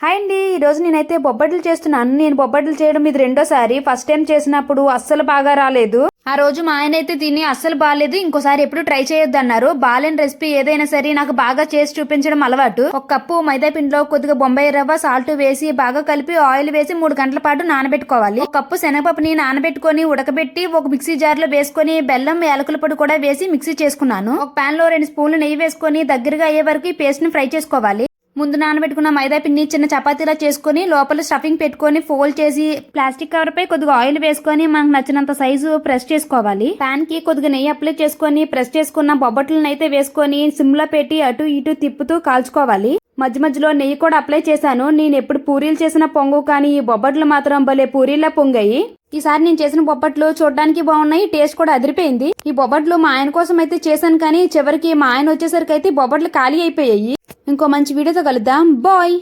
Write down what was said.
Hi అండి, ఈరోజు నేనైతే బొబ్బట్లు చేస్తున్నాను. నేను బొబ్బట్లు చేయడం ఇది రెండోసారి. ఫస్ట్ టైం చేసినప్పుడు అస్సలు బాగా రాలేదు. ఆ రోజు మా ఆయన అయితే తిని అస్సలు బాగాలేదు, ఇంకోసారి ఎప్పుడు ట్రై చేయొద్దు అన్నారు. బాలేని రెసిపీ ఏదైనా సరే నాకు బాగా చేసి చూపించడం అలవాటు. ఒక కప్పు మైదా పిండిలో కొద్దిగా బొంబాయి రవ్వ, సాల్ట్ వేసి బాగా కలిపి ఆయిల్ వేసి 3 గంటల పాటు నానబెట్టుకోవాలి. ఒక కప్పు శనగపప్పుని నానబెట్టుకొని ఉడకబెట్టి ఒక మిక్సీ జార్ లో వేసుకొని బెల్లం, యాలకుల పొడి కూడా వేసి మిక్సీ చేసుకున్నాను. ఒక పాన్ లో 2 స్పూన్లు నెయ్యి వేసుకొని దగ్గరగా అయ్యే వరకు ఈ పేస్ట్ ని ఫ్రై చేసుకోవాలి. ముందు నానబెట్టుకున్న మైదా పిండిని చిన్న చపాతీలా చేసుకుని లోపల స్టఫింగ్ పెట్టుకొని ఫోల్డ్ చేసి ప్లాస్టిక్ కవర్ పై కొద్దిగా ఆయిల్ వేసుకొని మనకు నచ్చినంత సైజు ప్రెస్ చేసుకోవాలి. పాన్ కి కొద్దిగా నెయ్యి అప్లై చేసుకొని ప్రెస్ చేసుకున్న బొబ్బట్లను అయితే వేసుకొని సిమ్ లో పెట్టి అటు ఇటు తిప్పుతూ కాల్చుకోవాలి. మధ్య మధ్యలో నెయ్యి కూడా అప్లై చేశాను. నేను ఎప్పుడు పూరీలు చేసిన పొంగు, కానీ ఈ బొబ్బట్లు మాత్రం భలే పూరీలా పొంగాయి. ఈసారి నేను చేసిన బొబ్బట్లు చూడడానికి బాగున్నాయి, టేస్ట్ కూడా అదిరిపోయింది. ఈ బొబ్బట్లు మా ఆయన కోసం అయితే చేశాను, కానీ చివరికి మా ఆయన వచ్చేసరికి అయితే బొబ్బట్లు ఖాళీ అయిపోయాయి. ఇంకో మంచి వీడియోతో కలుద్దాం. బాయ్.